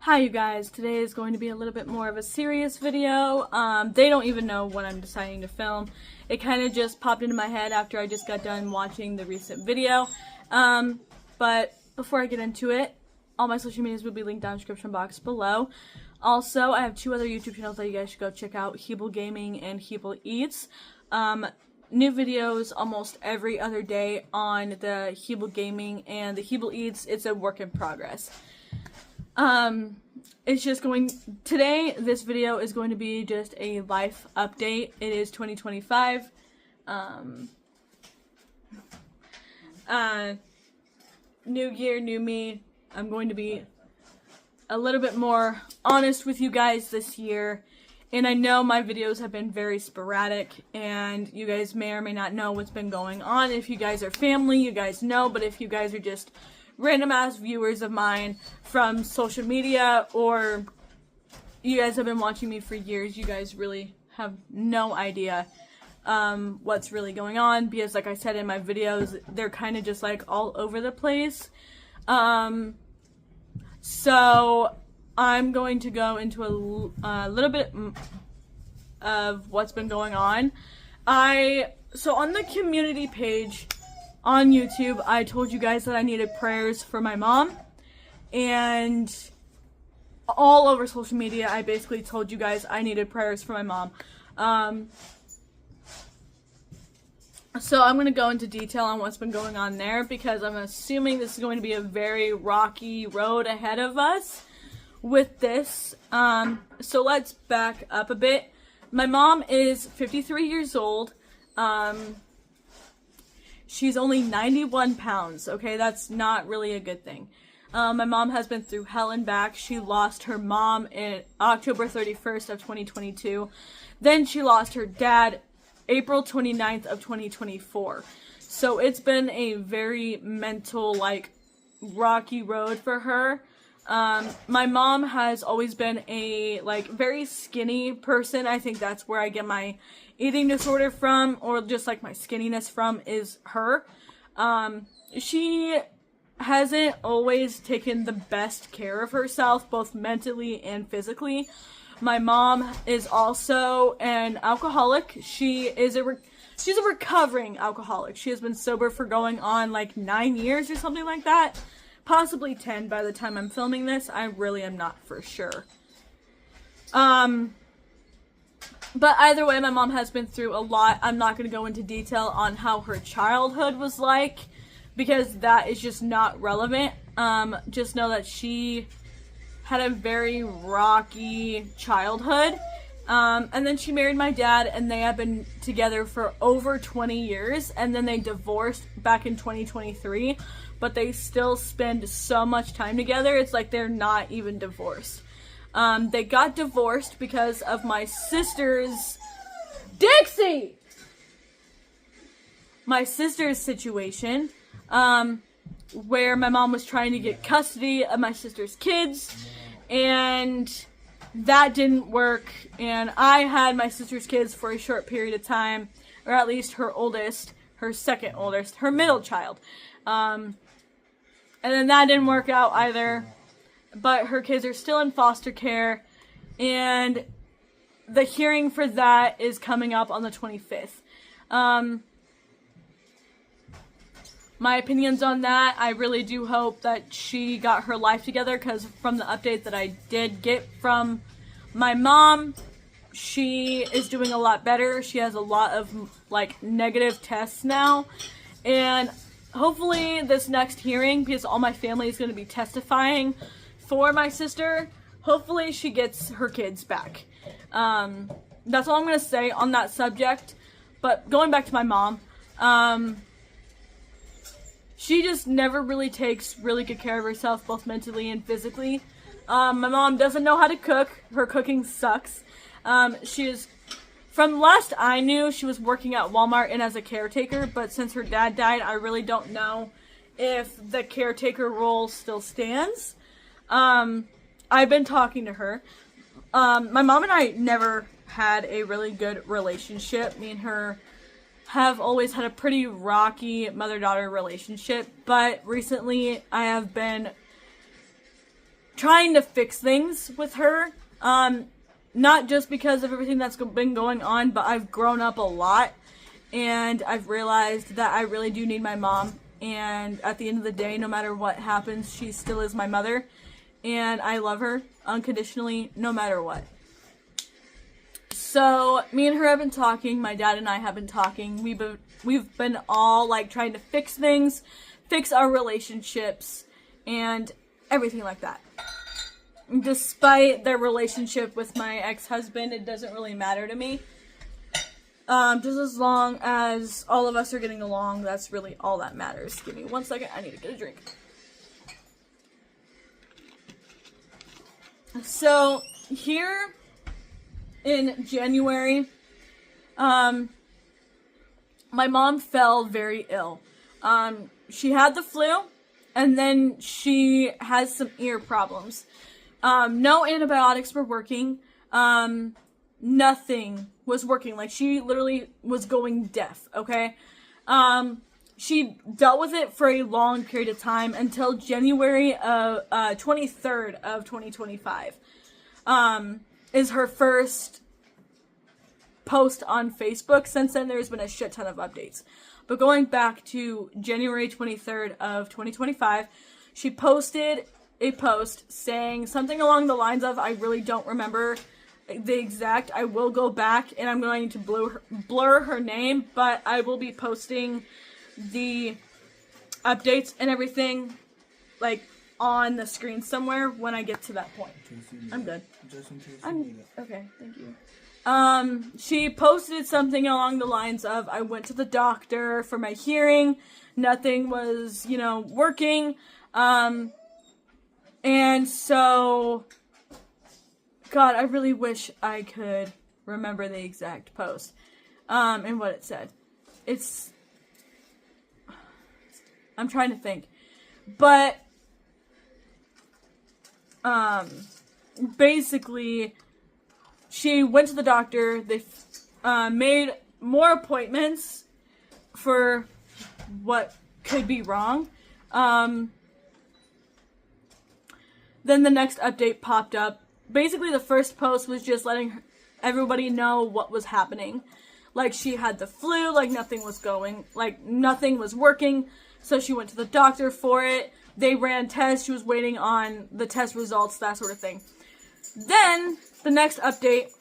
Hi you guys, today is going to be a little bit more of a serious video. They don't even know what I'm deciding to film. It kind of just popped into my head after I just got done watching the recent video. But before I get into it, all my social medias will be linked down in the description box below. Also, I have two other YouTube channels that you guys should go check out, Heble Gaming and Heble Eats. New videos almost every other day on the Heble Gaming, and the Heble Eats, it's a work in progress. It's just today, this video is going to be just a life update. It is 2025. New year, new me. I'm going to be a little bit more honest with you guys this year. And I know my videos have been very sporadic, and you guys may or may not know what's been going on. If you guys are family, you guys know, but if you guys are just random ass viewers of mine from social media, or you guys have been watching me for years, you guys really have no idea what's really going on, because like I said in my videos, they're kind of just like all over the place. So I'm going to go into a little bit of what's been going on. So on the community page on YouTube, I told you guys that I needed prayers for my mom, and all over social media I basically told you guys I needed prayers for my mom. So I'm going to go into detail on what's been going on there, because I'm assuming this is going to be a very rocky road ahead of us with this. So let's back up a bit. My mom is 53 years old. She's only 91 pounds, okay? That's not really a good thing. My mom has been through hell and back. She lost her mom in October 31st of 2022. Then she lost her dad April 29th of 2024. So it's been a very mental, rocky road for her. My mom has always been a, very skinny person. I think that's where I get my eating disorder from, or just, my skinniness from, is her. She hasn't always taken the best care of herself, both mentally and physically. My mom is also an alcoholic. She's a recovering alcoholic. She has been sober for going on, 9 years or something like that. Possibly 10 by the time I'm filming this. I really am not for sure. But either way, my mom has been through a lot. I'm not going to go into detail on how her childhood was like, because that is just not relevant. Just know that she had a very rocky childhood. And then she married my dad, and they have been together for over 20 years. And then they divorced back in 2023. But they still spend so much time together. It's like they're not even divorced. They got divorced because of my sister's my sister's situation, where my mom was trying to get custody of my sister's kids, and that didn't work, and I had my sister's kids for a short period of time, or at least her oldest, her second oldest, her middle child. And then that didn't work out either, but her kids are still in foster care, and the hearing for that is coming up on the 25th. My opinions on that, I really do hope that she got her life together, because from the update that I did get from my mom, she is doing a lot better. She has a lot of, negative tests now, and hopefully this next hearing, because all my family is going to be testifying for my sister, hopefully she gets her kids back. That's all I'm going to say on that subject. But going back to my mom, she just never really takes really good care of herself, both mentally and physically. My mom doesn't know how to cook. Her cooking sucks. From last I knew, she was working at Walmart and as a caretaker, but since her dad died, I really don't know if the caretaker role still stands. I've been talking to her. My mom and I never had a really good relationship. Me and her have always had a pretty rocky mother-daughter relationship, but recently I have been trying to fix things with her. Not just because of everything that's been going on, but I've grown up a lot, and I've realized that I really do need my mom. And at the end of the day, no matter what happens, she still is my mother, and I love her unconditionally, no matter what. So me and her have been talking. My dad and I have been talking. We've been all like trying to fix things, fix our relationships, and everything like that. Despite their relationship with my ex-husband, it doesn't really matter to me. Just as long as all of us are getting along, that's really all that matters. Give me 1 second, I need to get a drink. So, here in January, my mom fell very ill. She had the flu, and then she has some ear problems. No antibiotics were working. Nothing was working. Like, she literally was going deaf, okay? She dealt with it for a long period of time until January of 23rd of 2025. Is her first post on Facebook. Since then, there's been a shit ton of updates. But going back to January 23rd of 2025, she posted a post saying something along the lines of, I really don't remember the exact, I will go back and I'm going to blur her name, but I will be posting the updates and everything like on the screen somewhere when I get to that point. I'm good. Just in case you need it. Okay, thank you. She posted something along the lines of, I went to the doctor for my hearing, nothing was, working, and so, God, I really wish I could remember the exact post, and what it said. I'm trying to think, but, basically, she went to the doctor, they, made more appointments for what could be wrong, then the next update popped up. Basically, the first post was just letting everybody know what was happening. Like, she had the flu, like, nothing was working, so she went to the doctor for it. They ran tests, she was waiting on the test results, that sort of thing. Then, the next update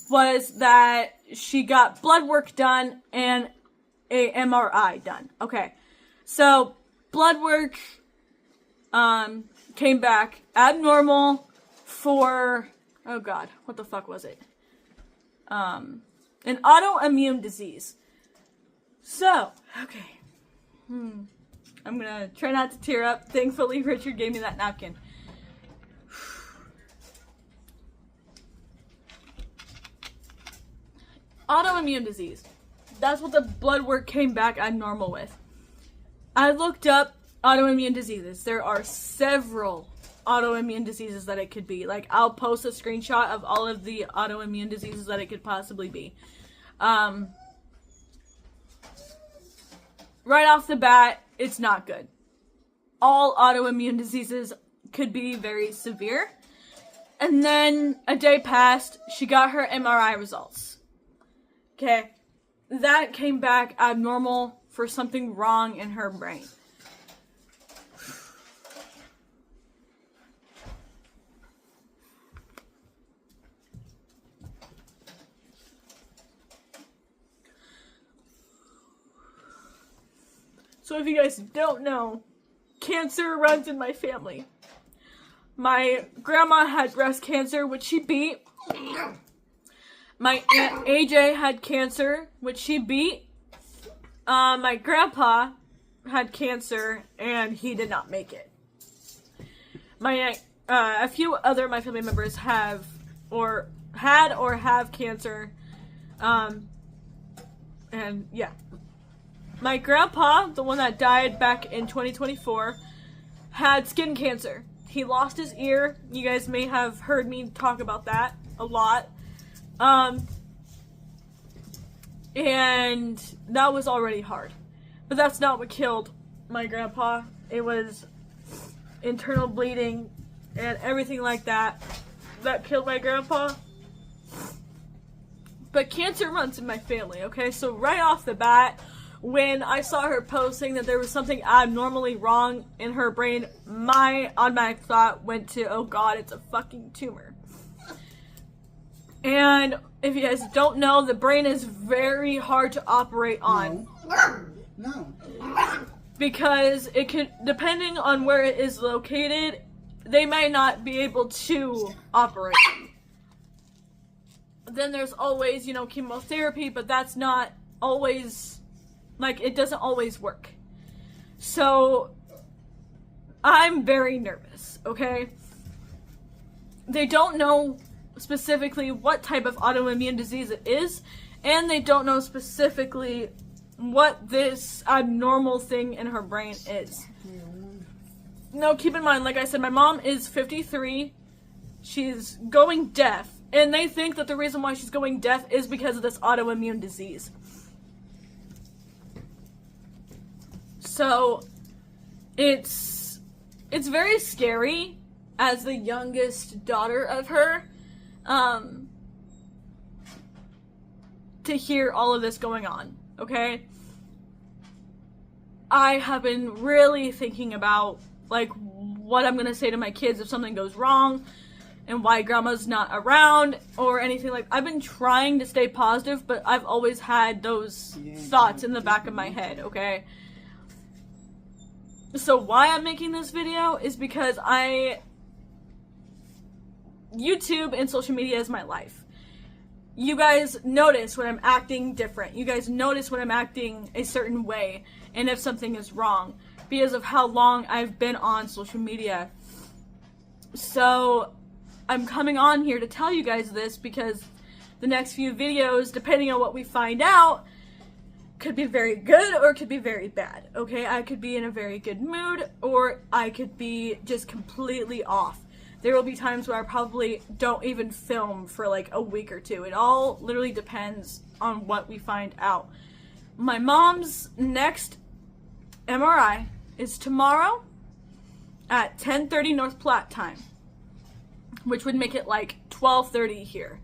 was that she got blood work done and a MRI done. Okay, so, blood work, came back abnormal for, oh God, what the fuck was it? An autoimmune disease. So, okay. I'm gonna try not to tear up. Thankfully, Richard gave me that napkin. Autoimmune disease. That's what the blood work came back abnormal with. I looked up autoimmune diseases. There are several autoimmune diseases that it could be. Like, I'll post a screenshot of all of the autoimmune diseases that it could possibly be. Right off the bat, it's not good. All autoimmune diseases could be very severe. And then a day passed, she got her MRI results. Okay, that came back abnormal for something wrong in her brain. So if you guys don't know, cancer runs in my family. My grandma had breast cancer, which she beat. My Aunt AJ had cancer, which she beat. My grandpa had cancer, and he did not make it. A few other of my family members have cancer. And yeah. My grandpa, the one that died back in 2024, had skin cancer. He lost his ear. You guys may have heard me talk about that a lot. And that was already hard. But that's not what killed my grandpa. It was internal bleeding and everything like that killed my grandpa. But cancer runs in my family, okay? So right off the bat, when I saw her posting that there was something abnormally wrong in her brain, my automatic thought went to, oh god, it's a fucking tumor. And if you guys don't know, the brain is very hard to operate on. No. Because it could, depending on where it is located, they may not be able to operate. Then there's always, chemotherapy, but that's not always, it doesn't always work. So, I'm very nervous, okay? They don't know specifically what type of autoimmune disease it is, and they don't know specifically what this abnormal thing in her brain is. No, keep in mind, like I said, my mom is 53. She's going deaf. And they think that the reason why she's going deaf is because of this autoimmune disease. So, it's very scary as the youngest daughter of her, to hear all of this going on, okay? I have been really thinking about, what I'm gonna say to my kids if something goes wrong, and why grandma's not around, or anything I've been trying to stay positive, but I've always had those thoughts in the back of my head, okay? So why I'm making this video is because YouTube and social media is my life. You guys notice when I'm acting different. You guys notice when I'm acting a certain way, and if something is wrong, because of how long I've been on social media. So, I'm coming on here to tell you guys this because the next few videos, depending on what we find out, could be very good or could be very bad, okay? I could be in a very good mood or I could be just completely off. There will be times where I probably don't even film for a week or two. It all literally depends on what we find out. My mom's next MRI is tomorrow at 10:30 North Platte time, which would make it 12:30 here.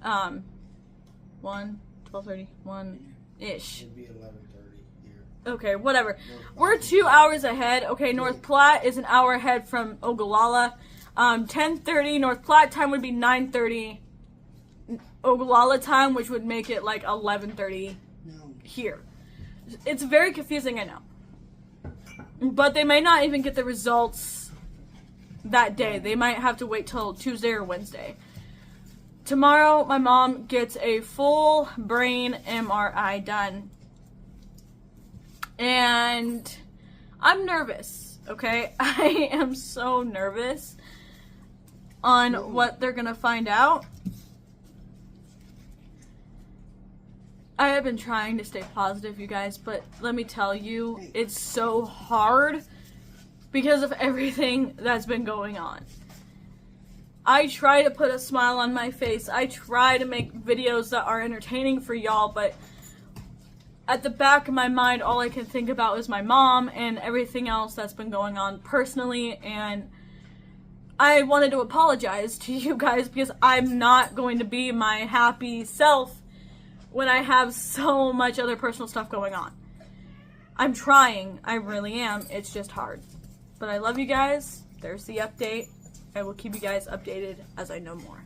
12:30, 1-ish. It'd be 11:30 here. Okay, whatever. We're 2 hours ahead. Okay, North Platte is an hour ahead from Ogallala. 10:30 North Platte time would be 9:30 Ogallala time, which would make it 11:30 here. It's very confusing, I know. But they may not even get the results that day. They might have to wait till Tuesday or Wednesday. Tomorrow, my mom gets a full brain MRI done. And I'm nervous, okay? I am so nervous on what they're gonna find out. I have been trying to stay positive, you guys, but let me tell you, it's so hard because of everything that's been going on. I try to put a smile on my face. I try to make videos that are entertaining for y'all, but at the back of my mind, all I can think about is my mom and everything else that's been going on personally, and I wanted to apologize to you guys because I'm not going to be my happy self when I have so much other personal stuff going on. I'm trying. I really am. It's just hard. But I love you guys. There's the update. I will keep you guys updated as I know more.